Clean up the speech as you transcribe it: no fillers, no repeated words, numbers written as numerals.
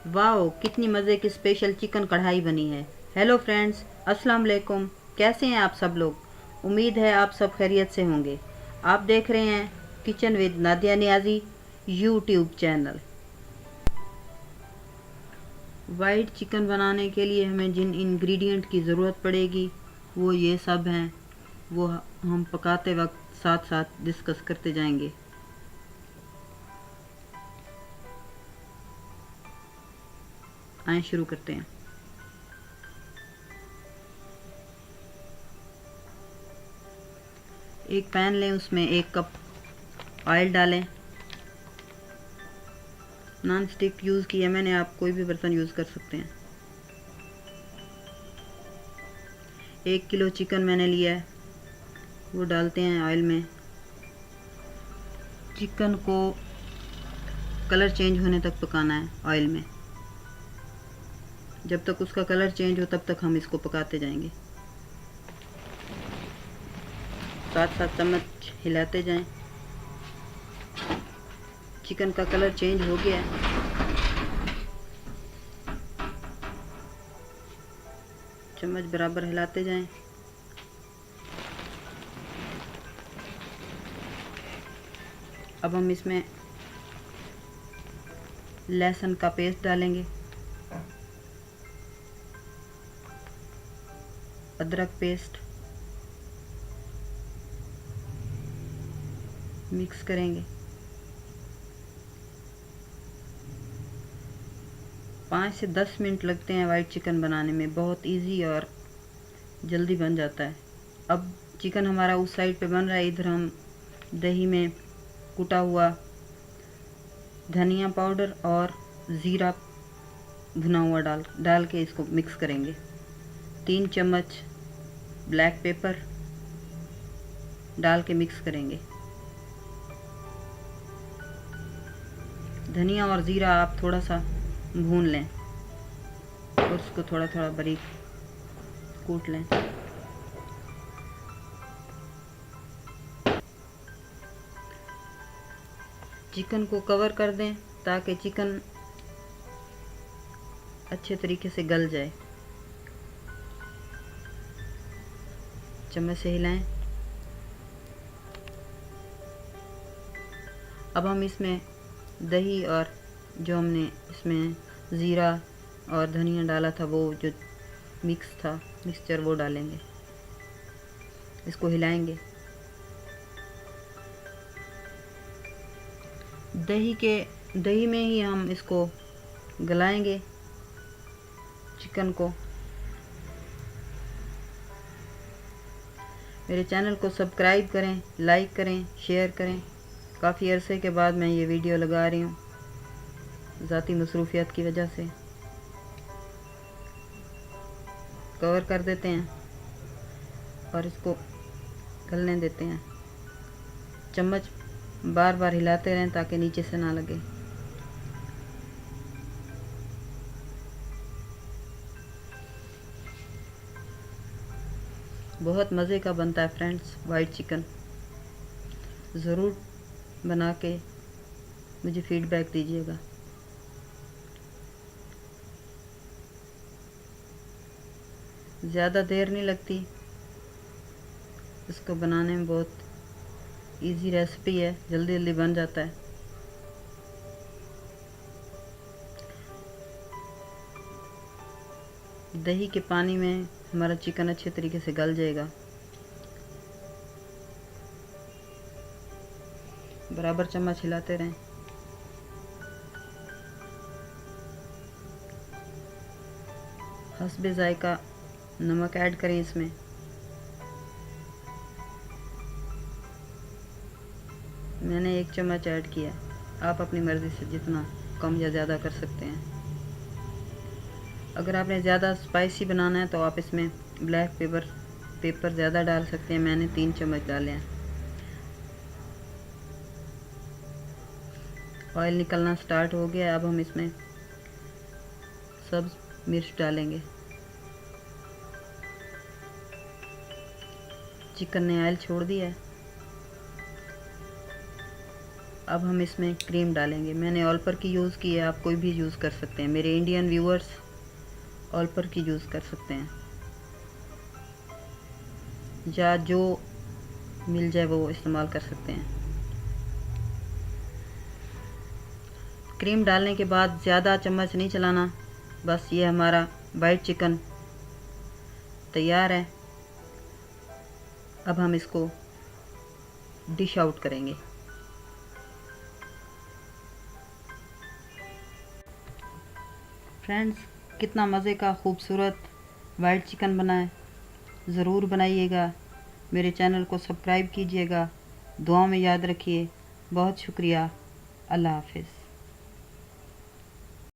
Wow, कितनी मज़े की स्पेशल चिकन कढ़ाई बनी है। हेलो फ्रेंड्स, अस्सलाम वालेकुम। कैसे हैं आप सब लोग? उम्मीद है आप सब खैरियत से होंगे। आप देख रहे हैं kitchen with Nadia Niazi YouTube channel. White chicken बनाने के लिए हमें जिन इंग्रेडिएंट की ज़रूरत पड़ेगी वो ये सब हैं। वो हम पकाते वक्त साथ साथ डिस्कस करते जाएंगे। आइए शुरू करते हैं। एक पैन लें, उसमें 1 कप ऑयल डालें। नॉन स्टिक यूज़ किया मैंने, आप कोई भी बर्तन यूज़ कर सकते हैं। 1 किलो चिकन मैंने लिया है, वो डालते हैं ऑयल में। चिकन को कलर चेंज होने तक पकाना है ऑयल में। जब तक उसका कलर चेंज हो तब तक हम इसको पकाते जाएंगे। साथ साथ चम्मच हिलाते जाएं। चिकन का कलर चेंज हो गया है। चम्मच बराबर हिलाते जाएं। अब हम इसमें लहसुन का पेस्ट डालेंगे, अदरक पेस्ट मिक्स करेंगे। 5 से 10 मिनट लगते हैं वाइट चिकन बनाने में, बहुत इजी और जल्दी बन जाता है। अब चिकन हमारा उस साइड पे बन रहा है, इधर हम दही में कुटा हुआ धनिया पाउडर और ज़ीरा भुना हुआ डाल के इसको मिक्स करेंगे। 3 चम्मच ब्लैक पेपर डाल के मिक्स करेंगे। धनिया और ज़ीरा आप थोड़ा सा भून लें और उसको थोड़ा थोड़ा बारीक कूट लें। चिकन को कवर कर दें ताकि चिकन अच्छे तरीके से गल जाए। चम्मच से हिलाएं। अब हम इसमें दही और जो हमने इसमें ज़ीरा और धनिया डाला था, वो जो मिक्सचर वो डालेंगे। इसको हिलाएंगे। दही में ही हम इसको गलाएंगे चिकन को। मेरे चैनल को सब्सक्राइब करें, लाइक करें, शेयर करें। काफ़ी अरसे के बाद मैं ये वीडियो लगा रही हूँ, ज़ाती मसरूफियत की वजह से। कवर कर देते हैं और इसको गलने देते हैं। चम्मच बार बार हिलाते रहें ताकि नीचे से ना लगे। बहुत मज़े का बनता है फ्रेंड्स वाइट चिकन। ज़रूर बना के मुझे फीडबैक दीजिएगा। ज़्यादा देर नहीं लगती इसको बनाने में, बहुत इजी रेसिपी है, जल्दी जल्दी बन जाता है। दही के पानी में हमारा चिकन अच्छे तरीके से गल जाएगा। बराबर चम्मच हिलाते रहें। हस्बे जायका नमक ऐड करें इसमें। मैंने 1 चम्मच ऐड किया, आप अपनी मर्ज़ी से जितना कम या ज़्यादा कर सकते हैं। अगर आपने ज़्यादा स्पाइसी बनाना है तो आप इसमें ब्लैक पेपर ज़्यादा डाल सकते हैं। मैंने 3 चम्मच डाले हैं। ऑयल निकलना स्टार्ट हो गया। अब हम इसमें सब्ज़ मिर्च डालेंगे। चिकन ने ऑयल छोड़ दिया है। अब हम इसमें क्रीम डालेंगे। मैंने ऑलपर की यूज़ की है, आप कोई भी यूज़ कर सकते हैं। मेरे इंडियन व्यूअर्स ऑलपर की यूज़ कर सकते हैं, या जो मिल जाए वो इस्तेमाल कर सकते हैं। क्रीम डालने के बाद ज़्यादा चम्मच नहीं चलाना। बस ये हमारा वाइट चिकन तैयार है। अब हम इसको डिश आउट करेंगे। फ्रेंड्स, कितना मज़े का खूबसूरत वाइट चिकन बना है। ज़रूर बनाइएगा। मेरे चैनल को सब्सक्राइब कीजिएगा। दुआ में याद रखिए। बहुत शुक्रिया। अल्लाह हाफ़िज़।